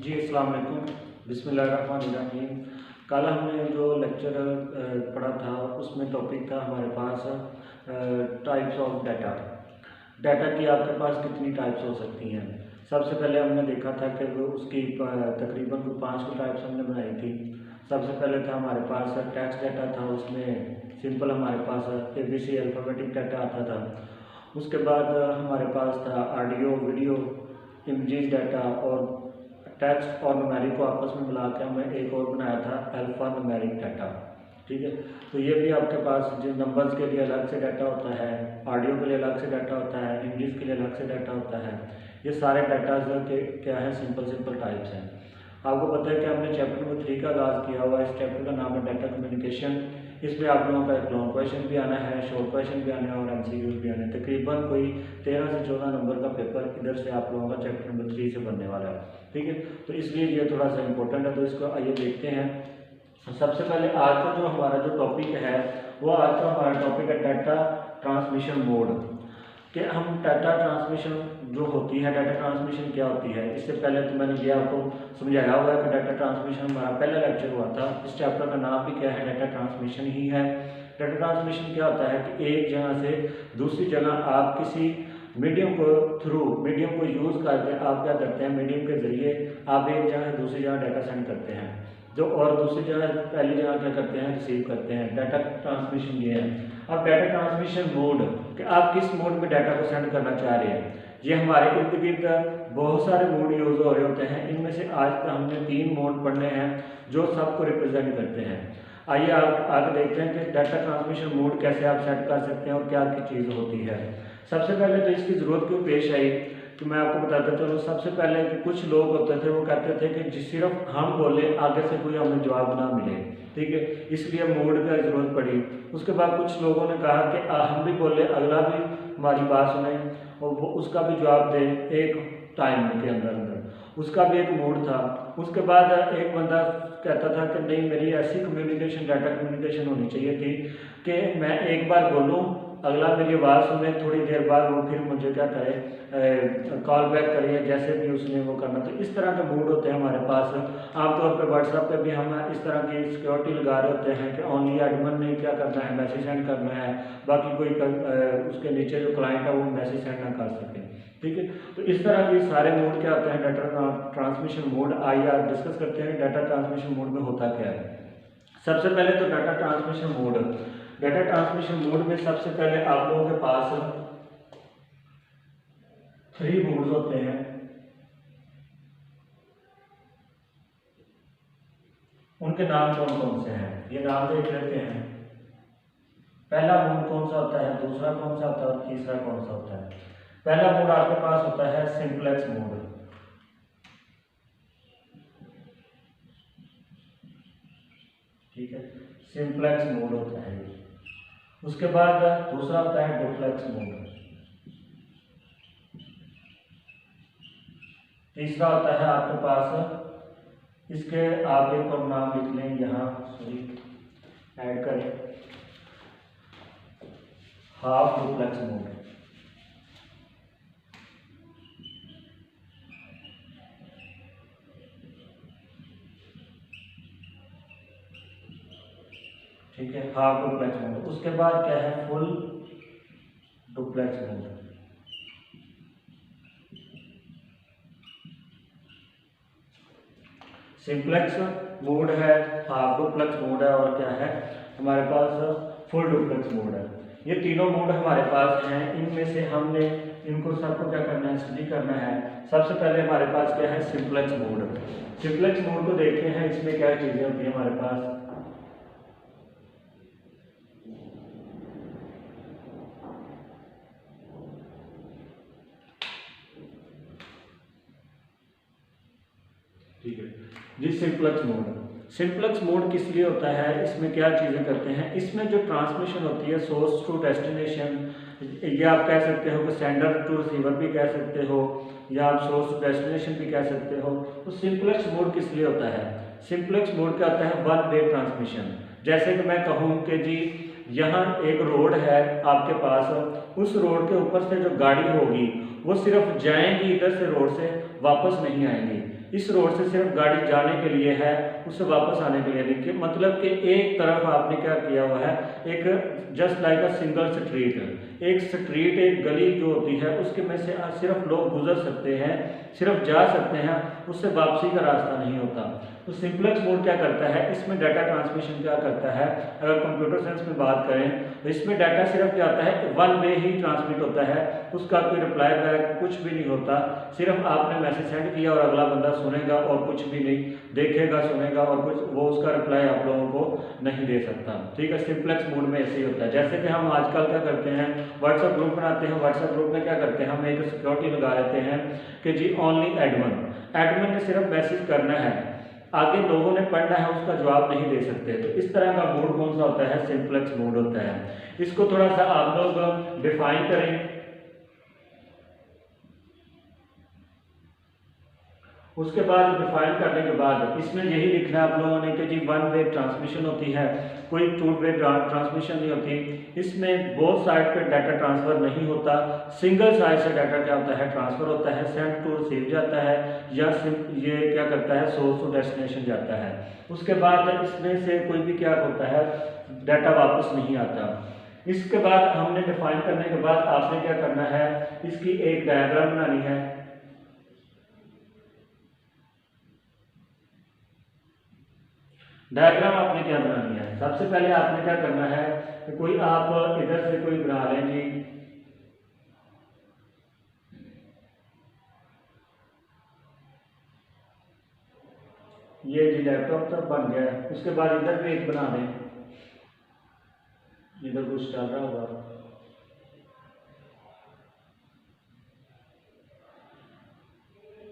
जी अस्सलाम वालेकुम, बिस्मिल्लाहिर्रहमानिर्रहीम। कल हमने जो लेक्चर पढ़ा था उसमें टॉपिक था हमारे पास टाइप्स ऑफ डाटा। डाटा की आपके पास कितनी टाइप्स हो सकती हैं। सबसे पहले हमने देखा था कि वो उसकी तकरीबन को 5 टाइप्स हमने बनाई थी। सबसे पहले था हमारे पास टेक्स्ट डाटा था, उसमें सिंपल हमारे पास ABC अल्फ़ाबेटिक डाटा आता था। उसके बाद हमारे पास था ऑडियो वीडियो इमेजेस डाटा, और टेक्स्ट और न्यूमेरिक को आपस में मिला के हमें एक और बनाया था अल्फ़ा न्यूमेरिक डाटा। ठीक है, तो ये भी आपके पास जो नंबर्स के लिए अलग से डाटा होता है, ऑडियो के लिए अलग से डाटा होता है, इमेजेस के लिए अलग से डाटा होता है। ये सारे डाटाज के क्या है, सिंपल टाइप्स हैं। आपको पता है कि हमने चैप्टर नंबर 3 का आगाज़ किया हुआ है। इस चैप्टर का नाम है डाटा कम्युनिकेशन। इसमें आप लोगों का एक लॉन्ग क्वेश्चन भी आना है, शॉर्ट क्वेश्चन भी आना है और MCQ भी आना है। तकरीबन कोई 13 से 14 नंबर का पेपर इधर से आप लोगों का चैप्टर नंबर 3 से बनने वाला है। ठीक है, तो इसलिए ये थोड़ा सा इंपॉर्टेंट है, तो इसको आइए देखते हैं। सबसे पहले आज का जो हमारा जो टॉपिक है वो आज का हमारा टॉपिक है डाटा ट्रांसमिशन मोड। कि हम डाटा ट्रांसमिशन जो होती है, डाटा ट्रांसमिशन क्या होती है। इससे पहले तो मैंने ये आपको समझाया हुआ है कि डाटा ट्रांसमिशन हमारा पहला लेक्चर हुआ था। इस चैप्टर का नाम भी क्या है, डाटा ट्रांसमिशन ही है। डाटा ट्रांसमिशन क्या होता है कि एक जगह से दूसरी जगह आप किसी मीडियम को यूज़ करके आप क्या करते हैं, मीडियम के ज़रिए आप एक जगह से दूसरी जगह डाटा सेंड करते हैं, जो और दूसरी जगह पहली जगह क्या करते हैं, रिसीव करते हैं। डाटा ट्रांसमिशन ये है। अब डाटा ट्रांसमिशन मोड कि आप किस मोड में डाटा को सेंड करना चाह रहे हैं। ये हमारे इर्द गिर्द बहुत सारे मोड यूज़ हो रहे होते हैं। इनमें से आज तक हमने 3 मोड पढ़ने हैं जो सबको रिप्रेजेंट करते हैं। आइए आप आगे देखते हैं कि डाटा ट्रांसमिशन मोड कैसे आप सेट कर सकते हैं और क्या क्या चीज़ होती है। सबसे पहले तो इसकी ज़रूरत क्यों पेश आई कि मैं आपको बताता चलूँ। सबसे पहले कि कुछ लोग होते थे वो कहते थे कि सिर्फ हम बोले, आगे से कोई हमें जवाब ना मिले। ठीक है, इसलिए मोड की ज़रूरत पड़ी। उसके बाद कुछ लोगों ने कहा कि हम भी बोले, अगला भी हमारी बात सुने और वो उसका भी जवाब दे एक टाइम के अंदर उसका भी एक मोड था। उसके बाद एक बंदा कहता था कि नहीं, मेरी ऐसी कम्युनिकेशन डाटा कम्युनिकेशन होनी चाहिए थी कि मैं एक बार बोलूँ, अगला मेरी आवाज़ सुने, थोड़ी देर बाद वो फिर मुझे क्या करे, कॉल बैक करिए, जैसे भी उसने वो करना। तो इस तरह के मूड होते हैं हमारे पास। आमतौर पर व्हाट्सएप पे भी हम इस तरह की सिक्योरिटी लगा रहे होते हैं कि ओनली एडमिन ने क्या करना है, मैसेज सेंड करना है, बाकी कोई उसके नीचे जो क्लाइंट है वो मैसेज सेंड ना कर सके। ठीक है, तो इस तरह के सारे मोड क्या होते हैं, डाटा ट्रांसमिशन मोड। आइए आप डिस्कस करते हैं डाटा ट्रांसमिशन मोड में होता क्या है। सबसे पहले तो data transmission mode. Data transmission mode में सबसे पहले आप लोगों के पास 3 मोड्स होते हैं। उनके नाम कौन कौन से हैं, ये नाम देख लेते हैं। पहला मोड कौन सा होता है, दूसरा कौन सा होता है और तीसरा कौन सा होता है। पहला मोड आपके पास होता है सिंपलेक्स मोड। ठीक है, सिंपलेक्स मोड होता है। उसके बाद दूसरा होता है डुप्लेक्स मोड। तीसरा होता है आपके पास, इसके आप एक और नाम लिख लें यहाँ, ऐड करें, हाफ डुप्लेक्स मोड। ठीक है, हाफ डुप्लेक्स मोड। उसके बाद क्या है, full duplex mode. Simplex mode है, हाफ डुप्लेक्स मोड है और क्या है हमारे पास फुल डुप्लेक्स मोड है। ये तीनों मोड हमारे पास हैं। इनमें से हमने इनको सबको क्या करना है, स्टडी करना है। सबसे पहले हमारे पास क्या है, सिंपलेक्स मोड। सिंपलेक्स मोड को देखते हैं, इसमें क्या चीज़ें होती हैं हमारे पास। ठीक है जी, सिंपलेक्स मोड। सिंपलेक्स मोड किस लिए होता है, इसमें क्या चीज़ें करते हैं। इसमें जो ट्रांसमिशन होती है सोर्स टू डेस्टिनेशन, ये आप कह सकते हो कि सेंडर टू रिसीवर भी कह सकते हो, या आप सोर्स टू डेस्टिनेशन भी कह सकते हो। तो सिंपलेक्स मोड किस लिए होता है, सिंपलेक्स मोड क्या होता है, वन वे ट्रांसमिशन। जैसे कि मैं कहूँ कि जी यहाँ एक रोड है आपके पास, उस रोड के ऊपर से जो गाड़ी होगी वो सिर्फ जाएंगी इधर से रोड से, वापस नहीं आएंगी। इस रोड से सिर्फ गाड़ी जाने के लिए है, उससे वापस आने के लिए नहीं। कि मतलब कि एक तरफ आपने क्या किया हुआ है, एक just like a single street, एक स्ट्रीट एक गली जो होती है उसके में से सिर्फ लोग गुजर सकते हैं, सिर्फ जा सकते हैं, उससे वापसी का रास्ता नहीं होता। तो सिंपलेक्स मोड क्या करता है, इसमें डाटा ट्रांसमिशन क्या करता है, अगर कंप्यूटर साइंस में बात करें तो इसमें डाटा सिर्फ क्या होता है, वन वे ही ट्रांसमिट होता है, उसका कोई रिप्लाई बैक कुछ भी नहीं होता। सिर्फ आपने मैसेज सेंड किया और अगला बंदा सुनेगा और कुछ भी नहीं देखेगा, सुनेगा और कुछ वो उसका रिप्लाई आप लोगों को नहीं दे सकता। ठीक है, सिंपलेक्स मोड में ऐसे ही होता है। जैसे कि हम आजकल क्या करते हैं, व्हाट्सएप ग्रुप बनाते हैं, व्हाट्सएप ग्रुप में क्या करते हैं, हम एक सिक्योरिटी लगा लेते हैं कि जी ओनली एडमिन ने सिर्फ मैसेज करना है, आगे लोगों ने पढ़ना है, उसका जवाब नहीं दे सकते। तो इस तरह का मोड कौन सा होता है, सिंपलेक्स मोड होता है। इसको थोड़ा सा आप लोग डिफाइन करें। उसके बाद डिफाइन करने के बाद इसमें यही लिखना है आप लोगों ने कि जी वन वे ट्रांसमिशन होती है, कोई टू वे ट्रांसमिशन नहीं होती। इसमें बोथ साइड पे डाटा ट्रांसफर नहीं होता, सिंगल साइड से डाटा क्या होता है, ट्रांसफर होता है, सेंड टू रिसीव जाता है, या ये क्या करता है, सोर्स टू डेस्टिनेशन जाता है। उसके बाद इसमें से कोई भी क्या होता है, डाटा वापस नहीं आता। इसके बाद हमने डिफाइन करने के बाद आपने क्या करना है, इसकी एक डायग्राम बनानी है। डायग्राम आपने क्या बनानी है, सबसे पहले आपने क्या करना है कि कोई आप इधर से कोई बना लें जी, ये जी लैपटॉप तक बन गया। उसके बाद इधर भी एक बना दें, इधर कुछ चल रहा होगा,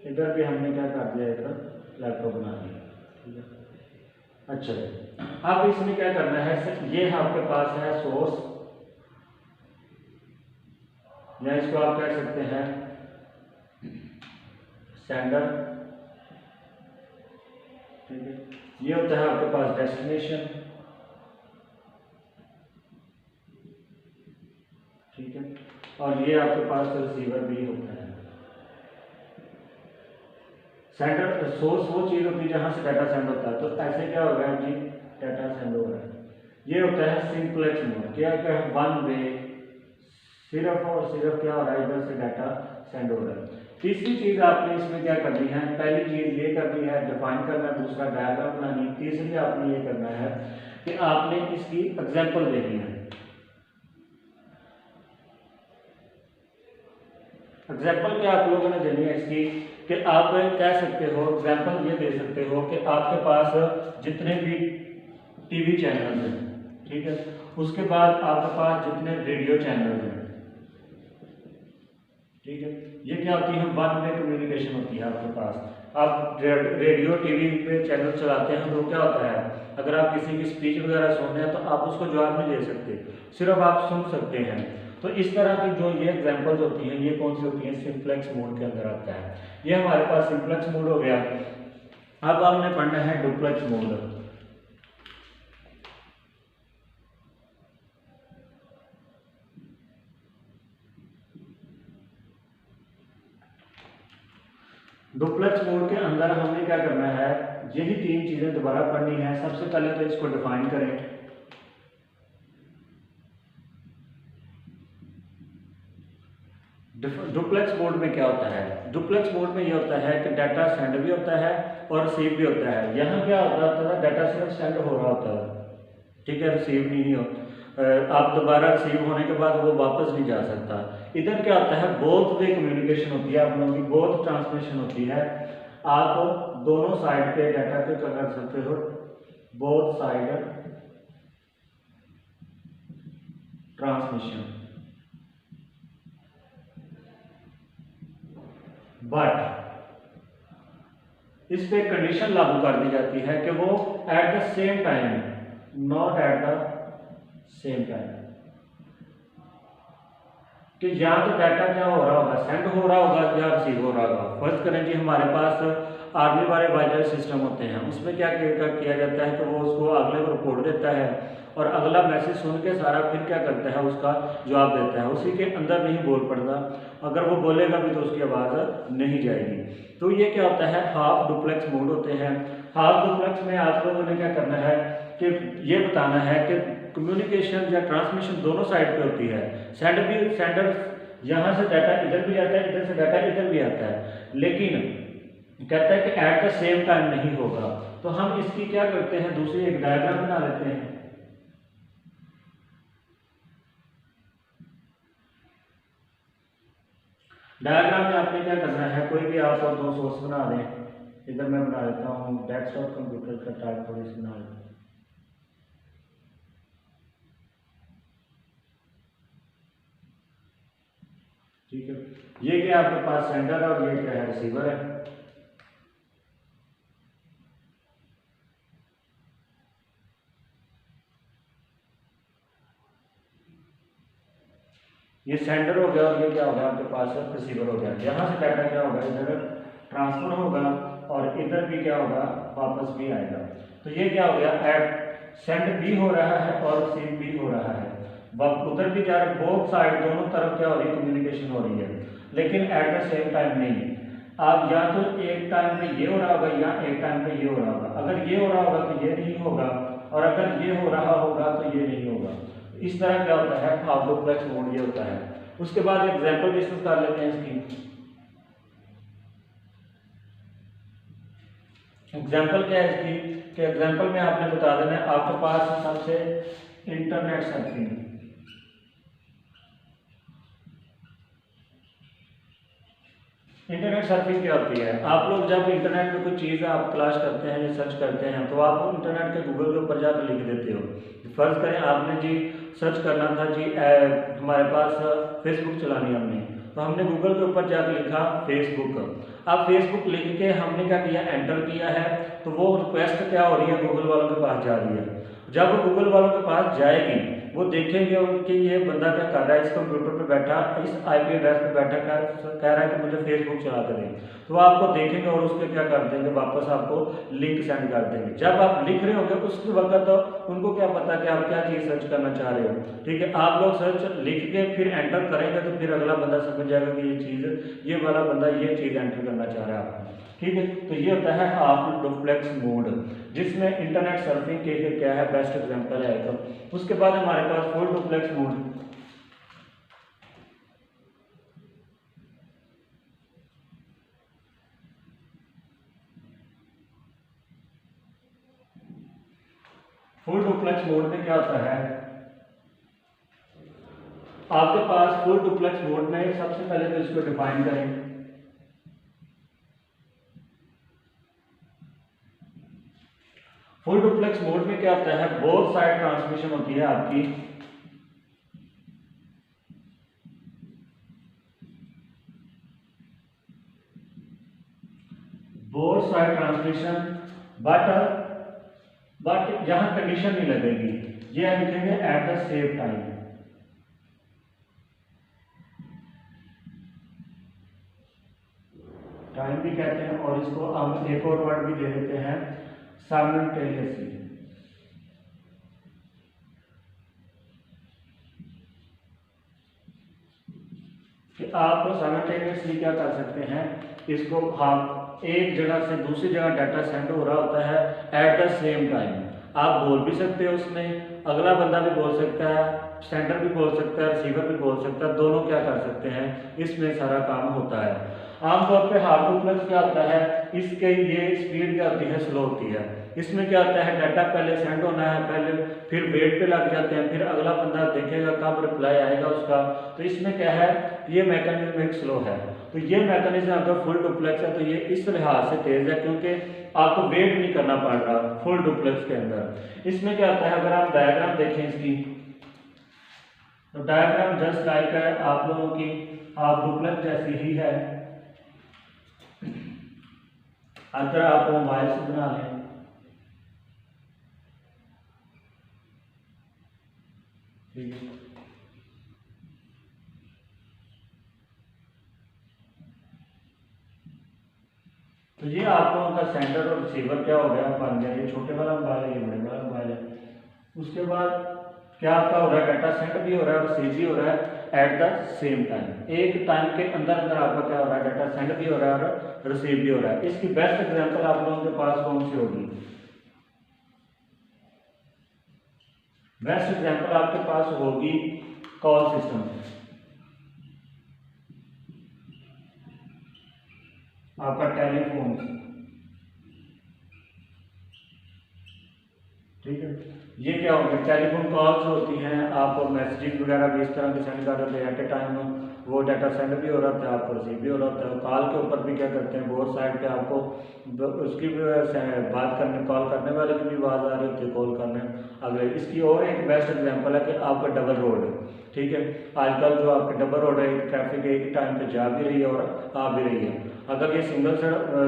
इधर भी हमने क्या कर दिया, इधर लैपटॉप बना दिया। ठीक है, अच्छा अब इसमें क्या करना है, ये आपके पास है सोर्स, या इसको आप कह सकते हैं सेंडर। ठीक है, ये होता है आपके पास डेस्टिनेशन। ठीक है, और ये आपके पास रिसीवर भी होता है। सेंडर सोर्स वो चीज़ होती है जहाँ से डाटा सेंड होता है। तो ऐसे क्या हो रहा है जी, डाटा सेंड हो रहा है। ये होता है सिंपलेक्स मोड। क्या है, वन वे, सिर्फ और सिर्फ क्या हो रहा है, इधर से डाटा सेंड हो रहा है। तीसरी चीज़ आपने इसमें क्या करनी है, पहली चीज़ ये करनी है डिफाइन करना, दूसरा डायग्राम बनानी, तीसरी आपने ये करना है कि आपने इसकी एग्जाम्पल देनी है। एग्जाम्पल क्या आप लोगों ने देनी है इसकी, कि आप कह सकते हो, एग्जाम्पल ये दे सकते हो कि आपके पास जितने भी टीवी चैनल हैं, ठीक है, उसके बाद आपके पास जितने रेडियो चैनल हैं, ठीक है, ये क्या होती है, वन वे कम्युनिकेशन होती है आपके पास। आप रेडियो टीवी पे चैनल चलाते हैं तो क्या होता है, अगर आप किसी की स्पीच वगैरह सुन रहे हैं तो आप उसको जवाब नहीं दे सकते, सिर्फ आप सुन सकते हैं। तो इस तरह की जो ये एग्जांपल्स होती हैं, ये कौन सी होती हैं, सिंपलेक्स मोड के अंदर आता है। ये हमारे पास सिंपलेक्स मोड हो गया। अब हमने पढ़ना है डुप्लेक्स मोड। डुप्लेक्स मोड के अंदर हमने क्या करना है, यही तीन चीजें दोबारा पढ़नी है। सबसे पहले तो इसको डिफाइन करें। डुप्लेक्स मोड में क्या होता है, डुप्लेक्स मोड में ये होता है कि डाटा सेंड भी होता है और रिसीव भी होता है। यहाँ क्या होता है, डाटा सिर्फ सेंड हो रहा होता है, ठीक है, रिसीव नहीं होता। आप दोबारा रिसीव होने के बाद वो वापस नहीं जा सकता। इधर क्या होता है, बोथ वे कम्युनिकेशन होती है, आप लोगों की बोथ ट्रांसमिशन होती है। आप दोनों साइड पे डाटा पे कर सकते हो, बोथ साइड ट्रांसमिशन। बट इस पे कंडीशन लागू कर दी जाती है कि वो at the same time, not at the same time. कि या तो डाटा क्या हो रहा होगा, सेंड हो रहा होगा या रिसीव हो रहा होगा। फर्स्ट करें जी, हमारे पास आर्मी वाले बाइनरी सिस्टम होते हैं, उसमें क्या किया जाता है कि वो उसको अगले को रिपोर्ट देता है और अगला मैसेज सुन के सारा फिर क्या करता है, उसका जवाब देता है। उसी के अंदर नहीं बोल पड़ता, अगर वो बोलेगा भी तो उसकी आवाज़ नहीं जाएगी। तो ये क्या होता है, हाफ डुप्लेक्स मोड होते हैं। हाफ डुप्लेक्स में आप लोगों ने क्या करना है कि ये बताना है कि कम्युनिकेशन या ट्रांसमिशन दोनों साइड पे होती है। सेंडर यहाँ से डाटा इधर भी आता है, इधर से डाटा इधर भी आता है, लेकिन कहता है कि एट द सेम टाइम नहीं होगा। तो हम इसकी क्या करते हैं, दूसरी एक डायग्राम बना लेते हैं। डायग्राम में आपने क्या करना है, कोई भी आप और दो सोर्स बना दें। इधर मैं बना लेता हूँ डेस्कटॉप कंप्यूटर का टाइप थोड़ी सी बना लेता हूँ। ठीक है, ये क्या आपके पास सेंडर है और ये क्या है, रिसीवर है। ये सेंडर हो गया और ये क्या होगा आपके पास रिसीवर हो गया। यहाँ से डाटा क्या होगा, इधर ट्रांसफर होगा और इधर भी क्या होगा, वापस भी आएगा। तो ये क्या हो गया, एट सेंड भी हो रहा है और रिसीव भी हो रहा है। उधर भी जा रहा है, बोथ साइड दोनों तरफ क्या हो रही है, कम्युनिकेशन हो रही है, लेकिन एट द सेम टाइम नहीं। आप या तो एक टाइम पे ये हो रहा होगा या एक टाइम पे ये हो रहा होगा। अगर ये हो रहा होगा तो ये नहीं होगा, और अगर ये हो रहा होगा तो ये नहीं होगा। इस तरह क्या होता है, हाफ डुप्लेक्स मोड ये होता है। उसके बाद एग्जांपल डिस्कस कर लेते हैं इसकी। एग्जांपल क्या है इसकी, कि एग्जांपल में आपने बता देना है आपके पास सबसे इंटरनेट सर्फिंग। इंटरनेट सर्फिंग क्या होती है, आप लोग जब इंटरनेट में कोई चीज़ आप तलाश करते हैं या सर्च करते हैं तो आप इंटरनेट के गूगल के ऊपर जाकर लिख देते हो। फर्ज करें आपने जी सर्च करना था जी, हमारे पास फेसबुक चलानी है हमने, तो हमने गूगल के ऊपर जाकर लिखा फेसबुक। अब फेसबुक लिख के हमने क्या किया, एंटर किया है, तो वो रिक्वेस्ट क्या हो रही है, गूगल वालों के पास जा रही है। जब वो गूगल वालों के पास जाएगी, वो देखेंगे उनके ये बंदा क्या कर रहा है, इस कंप्यूटर पे बैठा, इस आईपी एड्रेस पे बैठा कह रहा है कि मुझे फेसबुक चला कर दें, तो वो आपको देखेंगे और उसके क्या कर देंगे, वापस आपको लिंक सेंड कर देंगे। जब आप लिख रहे होंगे उस वक्त तो उनको क्या पता कि आप क्या चीज़ सर्च करना चाह रहे हो। ठीक है, आप लोग सर्च लिख के फिर एंटर करेंगे तो फिर अगला बंदा समझ जाएगा कि ये चीज़, ये वाला बंदा ये चीज़ एंटर करना चाह रहा है आपको। ठीक है, तो ये होता है हाफ डुप्लेक्स मोड, जिसमें इंटरनेट सर्फिंग के लिए क्या है, बेस्ट एग्जांपल है। तो उसके बाद हमारे पास full duplex mode. Full duplex mode में क्या होता है, आपके पास फुल डुप्लेक्स मोड में सबसे पहले तो इसको डिफाइन करें। फुल डुप्लेक्स मोड में क्या होता है, बोथ साइड ट्रांसमिशन होती है आपकी। बोथ साइड ट्रांसमिशन, बट यहां कंडीशन नहीं लगेगी, ये लिखेंगे at the same time. Time भी कहते हैं और इसको हम एक और वर्ड भी दे देते हैं, साइमल्टेनियसली। कि आप साइमल्टेनियसली क्या कर सकते हैं, इसको हम एक जगह से दूसरी जगह डाटा सेंड हो रहा होता है एट द सेम टाइम। आप बोल भी सकते हो उसमें, अगला बंदा भी बोल सकता है, सेंडर भी बोल सकता है, रिसीवर भी बोल सकता है, दोनों क्या कर सकते हैं, इसमें सारा काम होता है। आमतौर पे हाफ डुप्लेक्स क्या होता है, इसके ये स्पीड क्या होती है, स्लो होती है। इसमें क्या होता है, डाटा पहले सेंड होना है, पहले फिर वेट पे लग जाते हैं, फिर अगला बंदा देखेगा कब रिप्लाई आएगा उसका। तो इसमें क्या है, ये मैकेनिज्म एक स्लो है। तो ये मैकेनिज्म अगर फुल डुप्लेक्स है तो ये इस लिहाज से तेज है क्योंकि आपको वेट नहीं करना पड़ रहा फुल डुप्लेक्स के अंदर। इसमें क्या होता है, अगर आप डायग्राम देखें इसकी, तो डायग्राम जस्ट लाइक है आप लोगों की हाफ डुप्लेक्स जैसी ही है। अगर आप मोबाइल से बना लें, ठीक है, तो ये आप लोगों का सेंडर और रिसीवर क्या हो गया बन गया, ये छोटे वाला मोबाइल है, ये बड़े वाला मोबाइल है। उसके बाद क्या आपका हो रहा है, डाटा सेंड भी हो रहा है और रिसीव भी हो रहा है एट द सेम टाइम। एक टाइम के अंदर अंदर आपका क्या हो रहा है, डाटा सेंड भी हो रहा है और रिसीव भी हो रहा है। इसकी बेस्ट एग्जांपल आप लोगों के पास कौन सी होगी? बेस्ट एग्जांपल आपके पास होगी कॉल सिस्टम। आपका टेलीफोन, ठीक है, ये क्या हो गया, टेलीफोन कॉल्स होती हैं, आप मैसेजेस वगैरह भी इस तरह के सेंड कर रहे थे एट ए टाइम, वो डाटा सेंड भी हो रहा था, आपको रिसीव भी हो रहा था। कॉल के ऊपर भी क्या करते हैं, बोथ साइड पे आपको उसकी भी बात करने, कॉल करने वाले की भी आवाज़ आ रही होती है, कॉल करने अगले। इसकी और एक बेस्ट एग्जांपल है कि आपका डबल रोड, ठीक है, आजकल जो आपके डबल रोड है, ट्रैफिक एक टाइम पे जा भी रही है और आ भी रही है। अगर ये सिंगल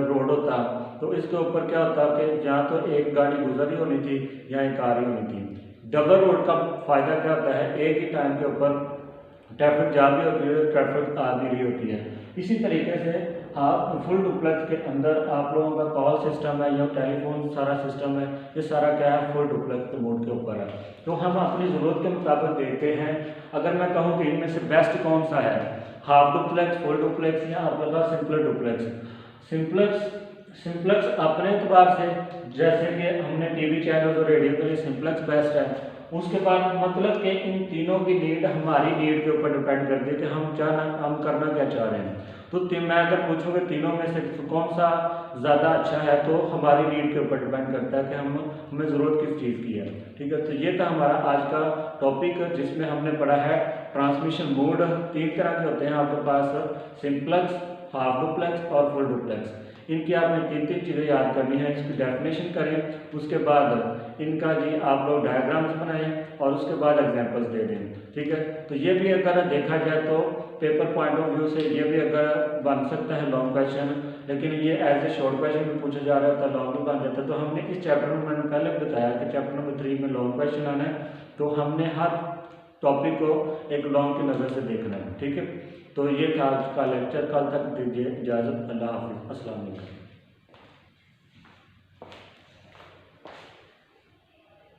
रोड होता तो इसके ऊपर क्या होता कि जहाँ तो एक गाड़ी गुजर रही होनी थी या एक आ रही होनी थी। डबल रोड का फ़ायदा क्या होता है, एक ही टाइम के ऊपर ट्रैफिक जा भी होती है, ट्रैफिक आ भी रही होती है। इसी तरीके से आप फुल डुप्लेक्स के अंदर आप लोगों का कॉल सिस्टम है या टेलीफोन सारा सिस्टम है, ये सारा क्या है, फुल डुप्लेक्स मोड के ऊपर है। तो हम अपनी ज़रूरत के मुताबिक देखते हैं। अगर मैं कहूँ कि इनमें से बेस्ट कौन सा है, हाफ डुप्लेक्स, फुल डुप्लेक्स या आपके पास सिंपल डुप्लेक्स। सिंप्लेक्स अपने एतबार से, जैसे कि हमने टीवी चैनल और रेडियो के लिए सिंप्लेक्स बेस्ट है। उसके बाद मतलब कि इन तीनों की नीड हमारी नीड के ऊपर डिपेंड करती है कि हम करना क्या चाह रहे हैं। तो मैं अगर पूछूँगा तीनों में से कौन सा ज़्यादा अच्छा है, तो हमारी नीड के ऊपर डिपेंड करता है कि हमें ज़रूरत किस चीज़ की है, ठीक है। तो ये था हमारा आज का टॉपिक, जिसमें हमने पढ़ा है ट्रांसमिशन मोड 3 तरह के होते हैं आपके पास, सिंप्लेक्स, हाफ डुप्लेक्स और फुल डुप्लेक्स। इनकी आपने 3 चीज़ें याद करनी है, इसकी डेफिनेशन करें, उसके बाद इनका जी आप लोग डायग्राम्स बनाएं और उसके बाद एग्जांपल्स दे दें, ठीक है। तो ये भी अगर देखा जाए तो पेपर पॉइंट ऑफ व्यू से ये भी अगर बन सकता है लॉन्ग क्वेश्चन, लेकिन ये एज ए शॉर्ट क्वेश्चन भी पूछा जा रहा था, लॉन्ग भी बन जाता। तो हमने इस चैप्टर में, मैंने पहले बताया कि चैप्टर नंबर 3 में लॉन्ग क्वेश्चन आना है, तो हमने हर टॉपिक को एक लॉन्ग की नज़र से देखना है, ठीक है। तो ये था आज का लेक्चर, कल तक दीजिए इजाज़त, अल्लाह हाफिज़, अस्सलाम वालेकुम।